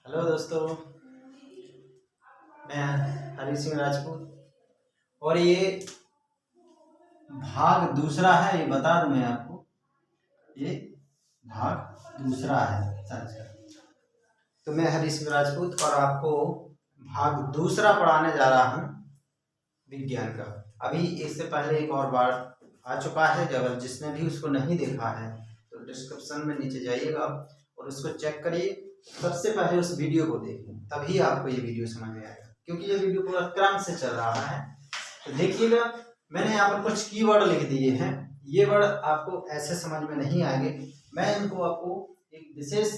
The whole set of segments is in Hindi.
हेलो दोस्तों, मैं हरी सिंह राजपूत और ये भाग दूसरा है। ये बता दूं मैं आपको, ये भाग दूसरा है। अच्छा, तो मैं हरी सिंह राजपूत और आपको भाग दूसरा पढ़ाने जा रहा हूँ विज्ञान का। अभी इससे पहले एक और बार आ चुका है। अगर जिसने भी उसको नहीं देखा है तो डिस्क्रिप्शन में नीचे जाइएगा और उसको चेक करिए। सबसे पहले उस वीडियो को देखें, तभी आपको ये वीडियो समझ में आएगा, क्योंकि ये वीडियो पूरा क्रम से चल रहा है। तो देखिएगा, मैंने यहाँ पर कुछ कीवर्ड लिख दिए हैं। ये वर्ड आपको ऐसे समझ में नहीं आएंगे। मैं इनको आपको एक विशेष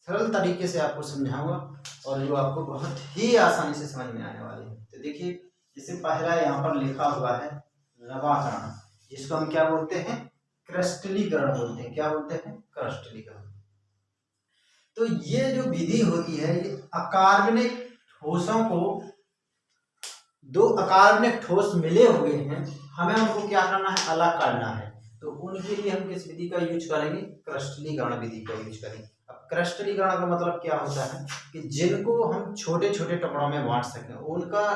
सरल तरीके से आपको समझाऊंगा और जो आपको बहुत ही आसानी से समझ में आने वाले हैं। तो देखिए, जैसे पहला यहाँ पर लिखा हुआ है लवाकरण, जिसको हम क्या बोलते हैं? क्रिस्टलीकरण बोलते हैं। क्या बोलते हैं? क्रिस्टलीकरण। तो ये जो विधि होती है, ये अकार्बनिक ठोसों को, दो अकार्बनिक ठोस मिले हुए हैं, हमें उनको क्या करना है? अलग करना है। तो उनके लिए हम किस विधि का यूज करेंगे? क्रिस्टलीकरण विधि का यूज करेंगे। अब क्रिस्टलीकरण का मतलब क्या होता है कि जिनको हम छोटे छोटे टुकड़ों में बांट सकें, उनका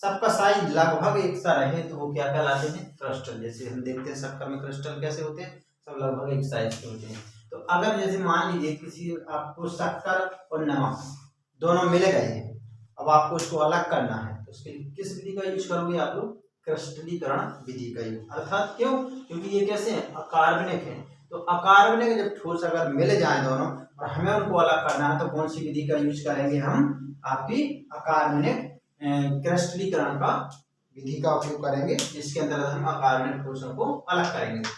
सबका साइज लगभग एक सा रहे, तो वो क्या कहलाते हैं? क्रिस्टल। जैसे हम देखते हैं शक्कर में क्रिस्टल कैसे होते हैं, सब लगभग एक साइज के होते हैं। तो अगर जैसे मान लीजिए किसी आपको शक्कर और नमक दोनों मिल गए हैं, अब आपको इसको अलग करना है, तो उसके लिए किस विधि का यूज करोगे आप लोग? क्रिस्टलीकरण विधि का यूज। अर्थात क्यों? क्योंकि ये कैसे हैं? अकार्बनिक है। तो अकार्बनिक जब ठोस अगर मिल जाए दोनों और हमें उनको अलग करना है, तो कौन सी विधि का यूज करेंगे हम? आपकी अकार्बनिक क्रिस्टलीकरण का विधि का उपयोग करेंगे, जिसके अंदर हम अकार्बनिक ठोसों को अलग करेंगे।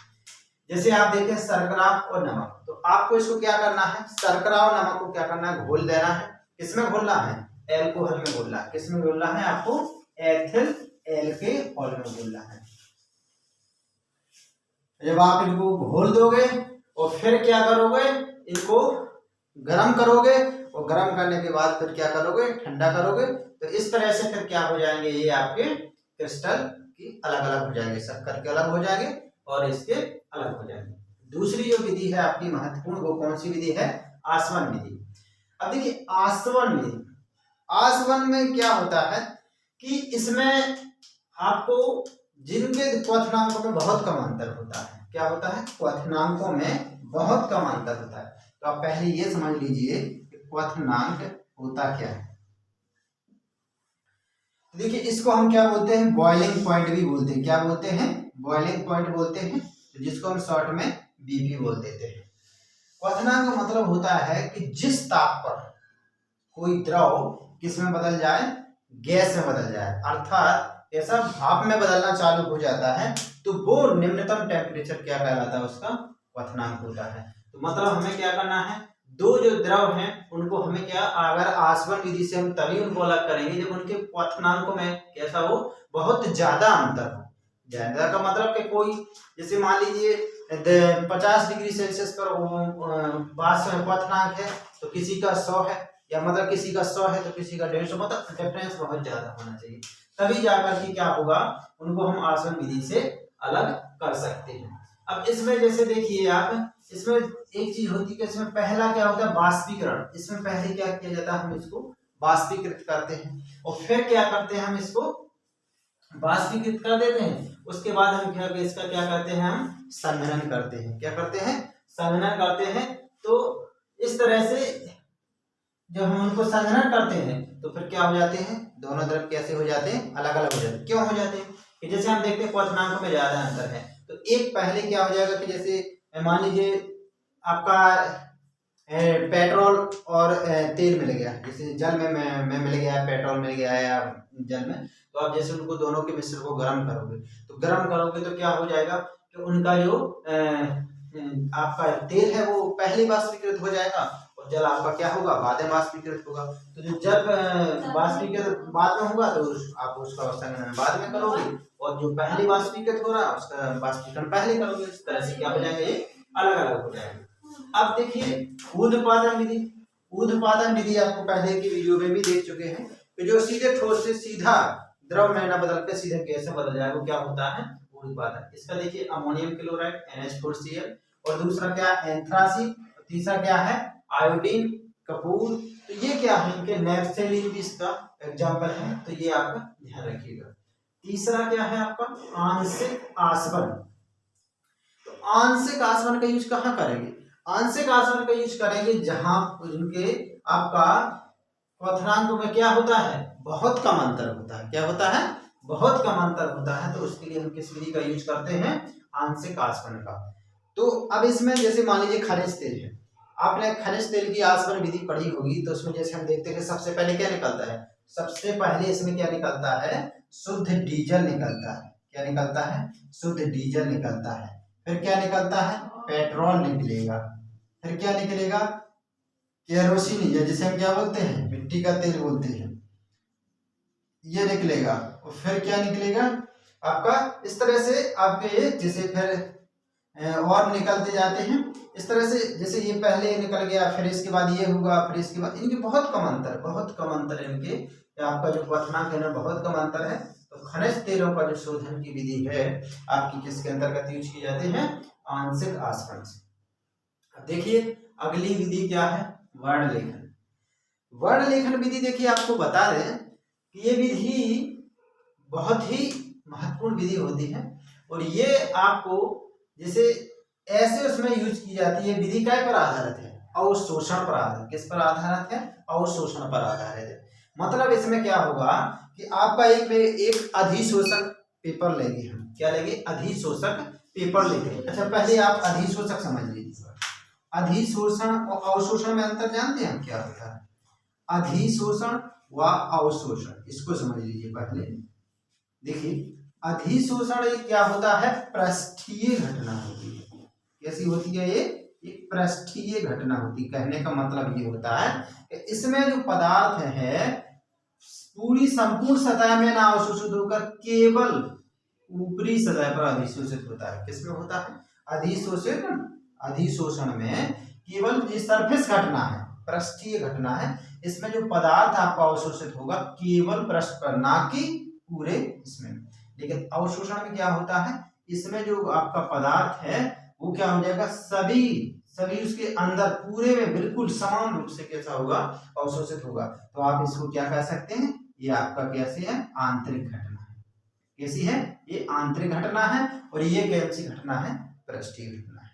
जैसे आप देखें शर्करा और नमक, तो आपको इसको क्या करना है? शर्करा और नमक को क्या करना है? घोल देना है। किसमें घोलना है? एल्कोहल में घोलना है। किसमें घोलना है? आपको एथिल एल्कोहल में घोलना है। जब आप इनको घोल दोगे और फिर क्या करोगे? इनको गर्म करोगे और गर्म करने के बाद फिर क्या करोगे? ठंडा करोगे। तो इस तरह से फिर क्या हो जाएंगे? ये आपके क्रिस्टल की अलग अलग हो जाएंगे, शक्कर के अलग हो जाएंगे और इसके अलग हो जाएंगे। दूसरी जो विधि है आपकी महत्वपूर्ण, वो कौन सी विधि है? आसवन विधि। अब देखिए, आसवन विधि, आसवन में क्या होता है कि इसमें आपको जिनके क्वथनांकों में बहुत कम अंतर होता है। क्या होता है? क्वथनांकों में बहुत कम अंतर होता है। तो आप पहले ये समझ लीजिए कि क्वथनांक होता क्या है। देखिए, इसको हम क्या बोलते हैं? बॉइलिंग पॉइंट भी बोलते हैं। क्या बोलते हैं? बॉइलिंग पॉइंट बोलते हैं, जिसको हम शॉर्ट में बीपी बोल देते हैं। क्वथनांक का मतलब होता है कि जिस ताप पर कोई द्रव किस में बदल जाए? गैस में बदल जाए। अर्थात ऐसा भाप में बदलना चालू हो जाता है, तो वो निम्नतम टेम्परेचर क्या कहलाता है? उसका क्वथनांक होता है। तो मतलब हमें क्या करना है? दो जो द्रव हैं उनको हमें क्या, अगर आसवन विधि से हम तभी उनको अलग करेंगे जब उनके क्वथनांकों में कैसा हो? बहुत ज्यादा अंतर हो। ज्यादा का मतलब कि कोई, जैसे मान लीजिए 50 डिग्री सेल्सियस पर क्वथनांक है, तो किसी का 100 है, या मतलब किसी का 100 है तो किसी का 150, मतलब डिफरेंस बहुत ज्यादा होना चाहिए, तभी जाकर के क्या होगा? उनको हम आसवन विधि से अलग कर सकते हैं। अब इसमें जैसे देखिए आप, इसमें एक चीज होती है कि इसमें पहला क्या होता है? बाष्पीकरण। इसमें पहले क्या किया जाता है? हम इसको बाष्पीकृत करते हैं और फिर क्या करते हैं? हम इसको बाष्पीकृत कर देते हैं। उसके बाद हम क्या, इसका क्या करते हैं? हम संघनन करते हैं। क्या करते हैं? संघनन करते हैं। तो इस तरह से जब हम उनको संघनन करते हैं तो फिर क्या हो जाते हैं? दोनों तरफ कैसे हो जाते हैं? अलग अलग हो जाते हैं। क्यों हो जाते हैं? कि जैसे हम देखते हैं क्वथनांकों में ज्यादा अंतर है, तो एक पहले क्या हो जाएगा कि जैसे मान लीजिए आपका पेट्रोल और तेल मिल गया, जैसे जल में मिल गया, पेट्रोल मिल गया या जल में, तो आप जैसे उनको दोनों के मिश्रण को गर्म करोगे, तो गर्म करोगे तो क्या हो जाएगा कि उनका जो आपका तेल है वो पहले बाष्पीकृत हो जाएगा और जल आपका क्या होगा? बाद में बाष्पीकृत होगा। तो जो जल बाष्पीकृत बाद में होगा तो आप उसका संघनन बाद में करोगे, और जो पहले बाष्पीकृत हो रहा है उसका बाष्पीकरण पहले करोगे। इस तरह से क्या हो जाएगा? ये अलग अलग हो जाएंगे। अब देखिए, ऊर्ध्वपातन विधि। ऊर्ध्वपातन विधि आपको पहले की वीडियो में भी देख चुके हैं कि जो सीधे ठोस से सीधा द्रव में न बदल के सीधे गैस में बदल जाए, वो क्या होता है? ऊर्ध्वपातन। इसका देखिए, अमोनियम क्लोराइड NH4Cl, और दूसरा क्या? एंथ्रासी। तीसरा क्या है? आयोडीन कपूर। तो ये क्या है, इनके नैप्थेलिन भी इसका एग्जाम्पल है, तो ये आपका ध्यान रखिएगा। तीसरा क्या है आपका, आंशिक आसवन। तो आंशिक आसवन का यूज कहाँ करेंगे, आंशिक आसवन का यूज करेंगे जहां इनके आपका क्वथनांक में क्या होता है, बहुत कम अंतर होता है। क्या होता है, बहुत कम अंतर होता है। तो उसके लिए हम किस विधि का यूज करते हैं, आंशिक आसवन का। तो अब इसमें जैसे मान लीजिए खनिज तेल है, आपने खनिज तेल की आसवन विधि पढ़ी होगी, तो उसमें जैसे हम देखते हैं कि सबसे पहले क्या निकलता है, सबसे पहले इसमें क्या निकलता है, शुद्ध डीजल निकलता है। क्या निकलता है, शुद्ध डीजल निकलता है। फिर क्या निकलता है, पेट्रोल निकलेगा। फिर क्या निकलेगा, केरोसिन, या जिसे हम क्या बोलते हैं, मिट्टी का तेल बोलते हैं, ये निकलेगा। और फिर क्या निकलेगा आपका, इस तरह से आपके जैसे फिर और निकलते जाते हैं इस तरह से। जैसे ये पहले निकल गया, फिर इसके बाद ये होगा, फिर इसके बाद, इनके बहुत कम अंतर, बहुत कम अंतर इनके, आपका जो क्वथनांक है ना बहुत कम अंतर है। तो खनिज तेलों का जो शोधन की विधि है आपकी किसके अंतर्गत यूज की जाती है, आंशिक आसवन से। अब देखिए अगली विधि क्या है, वर्ण लेखन। वर्ण लेखन विधि देखिए आपको बता दें कि ये विधि बहुत ही महत्वपूर्ण विधि होती है, और ये आपको जैसे ऐसे उसमें यूज की जाती है। विधि काय पर आधारित है, अवशोषण पर आधारित। किस पर आधारित है, अवशोषण पर आधारित है। मतलब इसमें क्या होगा कि आपका एक अधिशोषक पेपर लेंगे हम, क्या लेंगे, अधिशोषक पेपर लेंगे। अच्छा पहले आप अधिशोषक समझ लीजिए। अधिशोषण और अवशोषण में अंतर जानते हैं हम, क्या होता है अधिशोषण व अवशोषण, इसको समझ लीजिए पहले। देखिए अधिशोषण क्या होता है, पृष्ठीय घटना होती है। कैसी होती है ये, एक पृष्ठीय घटना होती है। कहने का मतलब ये होता है कि इसमें जो पदार्थ है पूरी संपूर्ण सतह में ना अवशोषित होकर केवल ऊपरी सतह पर अधिशोषित होता है। किसमें होता है, अधिशोषण में केवल ये सरफेस घटना है, पृष्ठीय घटना है। इसमें जो पदार्थ आपका अवशोषित होगा केवल पृष्ठ पर, ना कि पूरे इसमें। लेकिन अवशोषण में क्या होता है, इसमें जो आपका पदार्थ है वो क्या हो जाएगा, सभी उसके अंदर पूरे में बिल्कुल समान रूप से कैसा होगा, अवशोषित होगा। तो आप इसको क्या कह सकते हैं, ये आपका कैसे है, आंतरिक घटना है। कैसी है, ये आंतरिक घटना है। और ये कैसी घटना है, पृष्ठीय घटना है।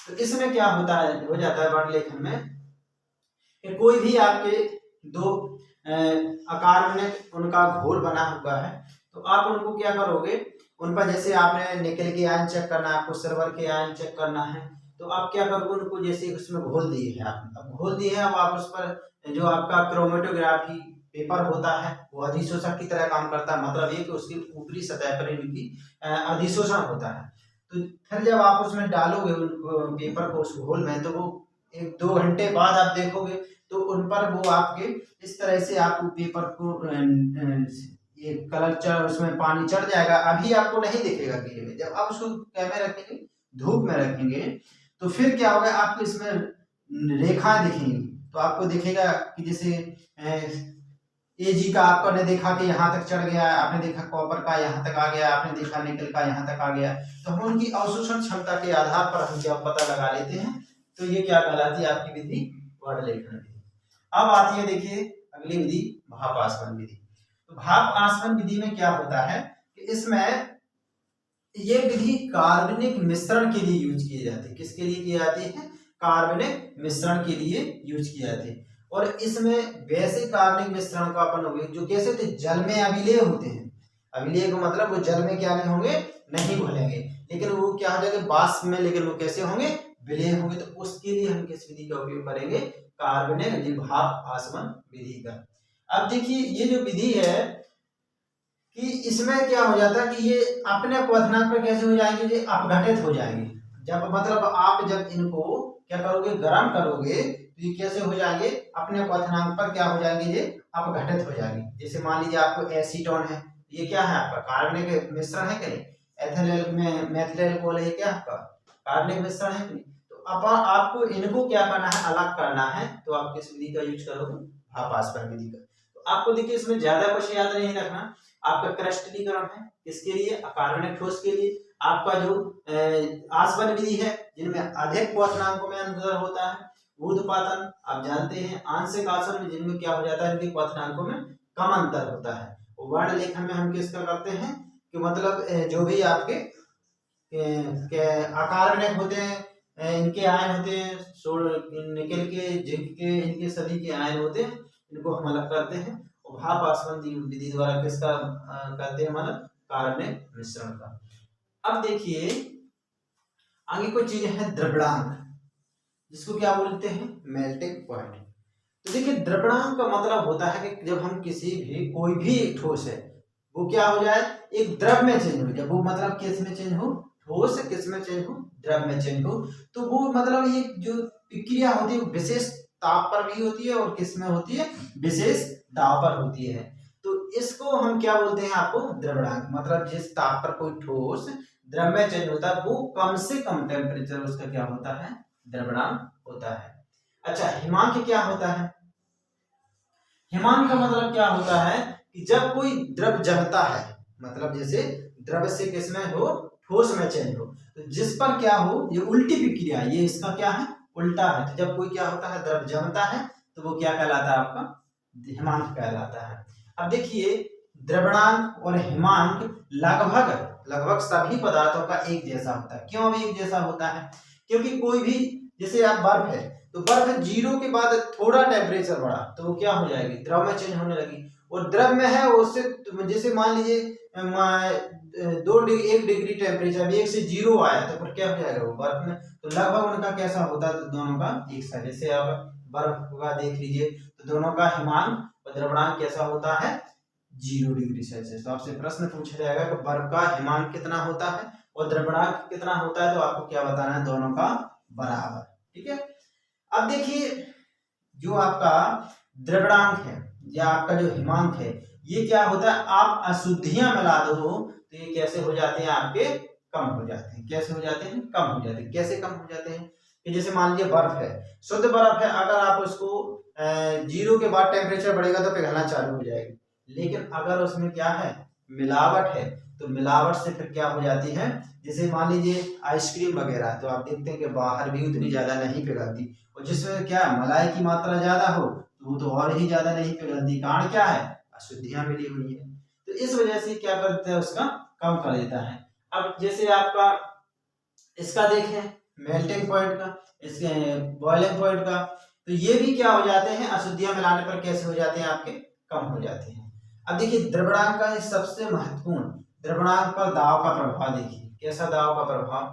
तो इसमें क्या होता है, हो जाता है वर्ण लेखन में कि कोई भी आपके दो आकार में उनका घोल बना हुआ है, तो आप उनको क्या करोगे, उन पर जैसे आपने निकल के आयन चेक करना है, आपको सिल्वर के आयन चेक करना है, तो आप क्या करोगे, उनको जैसे उसमें घोल दिए हैं आप, अब घोल दिए हैं, अब आप उस पर जो आपका क्रोमेटोग्राफी पेपर होता है वो अधिशोषक की तरह काम करता है। मतलब ये कि उसकी ऊपरी सतह पर इनकी अधिशोषण होता है। तो फिर जब आप उसमें डालोगे उन पेपर को उस घोल में, तो वो 1-2 घंटे बाद आप देखोगे तो उन पर वो आपके इस तरह से आप पेपर को ये कलर उसमें पानी चढ़ जाएगा। अभी आपको नहीं दिखेगा गिरे में, जब आप उसको कैमरे रखेंगे, धूप में रखेंगे, तो फिर क्या होगा, आपको इसमें रेखाएं दिखेंगी। तो आपको दिखेगा कि जैसे एजी का आपने देखा कि यहाँ तक चढ़ गया, आपने देखा कॉपर का यहाँ तक आ गया, आपने देखा निकल का यहाँ तक आ गया। तो हम उनकी अवशोषण क्षमता के आधार पर हम क्या पता लगा लेते हैं। तो ये क्या कहलाती है आपकी विधि, वर्ण लेखन विधि। अब आती है देखिए अगली विधि, भाप आसवन विधि। तो भाप आसवन विधि में क्या होता है कि इसमें ये विधि कार्बनिक मिश्रण के लिए यूज की जाती है। किसके लिए की जाती है, कार्बनिक मिश्रण के लिए यूज की जाती है। और इसमें वैसे कार्बनिक मिश्रण का अपन होंगे जो कैसे होते, जल में अभिलेय होते हैं। अभिलेय का मतलब वो जल में क्या नहीं होंगे, नहीं घुलेंगे, लेकिन वो क्या हो जाएंगे वाष्प में, लेकिन वो कैसे होंगे, विलेय होंगे। तो उसके लिए हम किस विधि का उपयोग करेंगे, कार्बनिक भाप आसवन विधि का। अब देखिए ये जो विधि है कि इसमें क्या हो जाता है कि ये अपने क्वथनांक पर कैसे हो जाएंगे, ये अपघटित हो जाएंगे। जब मतलब आप जब इनको क्या करोगे, गर्म करोगे, तो ये कैसे हो जाएंगे, अपने क्वथनांक पर क्या हो जाएंगे, ये अपघटित हो जाएंगे। जैसे मान लीजिए आपको एसीटोन है, ये क्या है आपका कार्बनिक मिश्रण है कि नहीं, एथिल में मेथिल अल्कोहल है, क्या आपका कार्बनिक मिश्रण है कि नहीं। तो अब आपको इनको क्या करना है, अलग करना है। तो आप किस विधि का यूज करोगे, भाप आसवन विधि का। तो आपको देखिए इसमें ज्यादा कुछ याद नहीं रखना। आपका क्रिस्टलीकरण है किसके लिए, कार्बनिक ठोस के लिए। आपका जो आसवन विधि है जिनमें अधिक क्वथनांकों में अंतर होता है, ऊर्ध्वपातन आप जानते हैं, आंशिक आसन में जिनमें क्या हो जाता है, इनके क्वथनांकों में कम अंतर होता है। वर्ण लेखन में हम किसका करते हैं कि मतलब जो भी आपके के अकार्बनिक होते हैं, इनके आयन होते हैं, निकल के, जिंक के, इनके सभी के आयन होते हैं, इनको हम अलग करते हैं। और भाप आसवन विधि द्वारा किसका करते हैं, मतलब कार्बनिक मिश्रण का। अब देखिए आगे कोई चीज है द्रव्यंक, जिसको क्या बोलते हैं, मेल्टिंग पॉइंट। तो देखिए द्रव्यंक का मतलब होता है कि जब हम किसी भी कोई भी ठोस है वो क्या हो जाए, एक द्रव में चेंज हो, जब वो मतलब किस में चेंज हो, ठोस किस में चेंज हो, द्रव में चेंज हो, तो वो मतलब ये जो प्रक्रिया होती है विशेष ताप पर भी होती है और किस में होती है, विशेष दाब पर होती है। तो इसको हम क्या बोलते हैं आपको, द्रव्यंक। मतलब जिस ताप पर कोई ठोस द्रव में चेंज होता है वो कम से कम टेम्परेचर उसका क्या होता है, द्रव्यंक होता है। अच्छा हिमांक क्या होता है, हिमांक का मतलब क्या होता है कि जब कोई द्रव जमता है, मतलब जैसे द्रव से किसमें हो, ठोस में चेंज हो, तो जिस पर क्या हो, ये उल्टी प्रक्रिया, ये इसका क्या है, उल्टा है। तो जब कोई क्या होता है, द्रव जमता है, तो वो क्या कहलाता है, आपका हिमांक कहलाता है। अब देखिए द्रव्यंक और हिमांक लगभग सभी पदार्थों का एक जैसा होता है। क्यों एक जैसा होता है, क्योंकि कोई भी, जैसे आप बर्फ है, तो बर्फ 0 के बाद थोड़ा टेम्परेचर बढ़ा तो वो क्या हो जाएगी, द्रव में चेंज होने लगी। और द्रव में है उससे, जैसे मान लीजिए 1 डिग्री टेम्परेचर 1 से 0 आया तो फिर क्या हो जाएगा वो बर्फ में। तो लगभग उनका कैसा होता है, तो दोनों का एक सा। जैसे आप बर्फ का देख लीजिए तो दोनों का हिमांक और द्रव्यंक कैसा होता है, 0 डिग्री सेल्सियस। तो आपसे प्रश्न पूछा जाएगा कि बर्फ का हिमांक कितना होता है और द्रव्यंक कितना होता है, तो आपको क्या बताना है, दोनों का बराबर। ठीक है। अब देखिए जो आपका द्रव्यंक है या आपका जो हिमांक है, ये क्या होता है, आप अशुद्धियां मिला दो तो ये कैसे हो जाते हैं, आपके कम हो जाते हैं। कैसे हो जाते हैं, कम हो जाते हैं। कैसे कम हो जाते हैं कि जैसे मान लीजिए बर्फ है, शुद्ध बर्फ है, अगर आप उसको 0 के बाद टेम्परेचर बढ़ेगा तो पिघलना चालू हो जाएगी। लेकिन अगर उसमें क्या है, मिलावट है, तो मिलावट से फिर क्या हो जाती है, जैसे मान लीजिए आइसक्रीम वगैरह, तो आप देखते हैं कि बाहर भी उतनी ज्यादा नहीं पिघलती, और जिसमें क्या मलाई की मात्रा ज्यादा हो तो वो तो और ही ज्यादा नहीं पिघलती। कारण क्या है, अशुद्धियां मिली हुई है। तो इस वजह से क्या करते हैं, उसका कम कर देता है। अब जैसे आपका इसका देखें मेल्टिंग पॉइंट का, इसके बॉइलिंग पॉइंट का, तो ये भी क्या हो जाते हैं, अशुद्धियां मिलाने पर कैसे हो जाते हैं, आपके कम हो जाते हैं। अब देखिए द्रव्यंक का सबसे महत्वपूर्ण, द्रव्यंक पर दाब का प्रभाव देखिए, कैसा दाब का प्रभाव,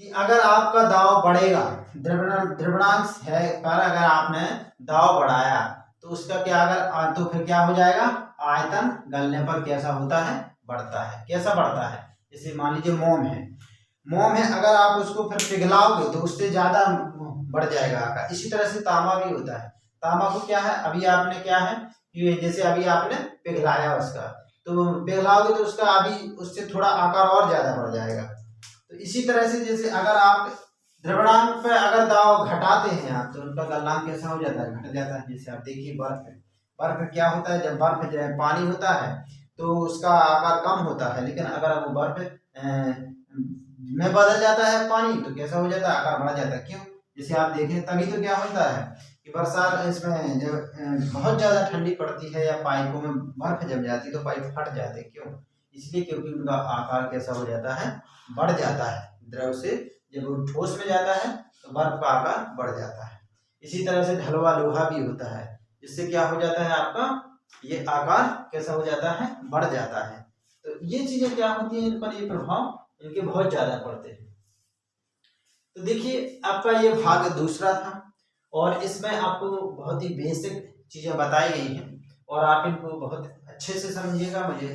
कि अगर आपका दाब बढ़ेगा, द्रव्यंक है पर अगर आपने दाब बढ़ाया तो उसका क्या, अगर तो फिर क्या हो जाएगा, आयतन गलने पर कैसा होता है, बढ़ता है। कैसा बढ़ता है, जैसे मान लीजिए मोम है, अगर आप उसको फिर पिघलाओगे तो उससे ज्यादा बढ़ जाएगा आकार। इसी तरह से तांबा भी होता है। तांबा को क्या है, अभी आपने क्या है कि जैसे अभी आपने पिघलाया उसका, तो पिघलाओगे तो उसका अभी उससे थोड़ा आकार और ज्यादा बढ़ जाएगा। तो इसी तरह से जैसे अगर आप द्रव्यंक पे अगर दाब घटाते हैं आप, तो उनका गलनांक कैसा हो जाता है, घट जाता है। जैसे आप देखिए बर्फ क्या होता है, जब बर्फ जो है पानी होता है तो उसका आकार कम होता है, लेकिन अगर वो बर्फ में बदल जाता है पानी तो कैसा हो जाता है, आकार बढ़ जाता है। क्यों, जैसे आप देखें तभी तो क्या होता है कि बरसात इसमें जब बहुत ज्यादा ठंडी पड़ती है या पाइपों में बर्फ जम जाती है तो पाइप फट जाते हैं। क्यों, इसलिए क्योंकि उनका आकार कैसा हो जाता है, बढ़ जाता है। द्रव से जब वो ठोस में जाता है तो बर्फ का आकार बढ़ जाता है। इसी तरह से ढलवा लोहा भी होता है, जिससे क्या हो जाता है, आपका ये आकार कैसा हो जाता है, बढ़ जाता है। तो ये चीजें क्या होती हैं, इन पर ये प्रभाव इनके बहुत ज्यादा पड़ते हैं। तो देखिए आपका ये भाग दूसरा था, और इसमें आपको बहुत ही बेसिक चीजें बताई गई हैं और आप इनको बहुत अच्छे से समझिएगा। मुझे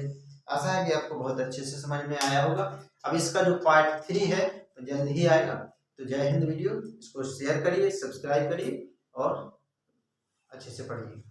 आशा है कि आपको बहुत अच्छे से समझ में आया होगा। अब इसका जो पार्ट 3 है तो जल्द ही आएगा। तो जय हिंद। वीडियो इसको शेयर करिए, सब्सक्राइब करिए और अच्छे से पढ़िए।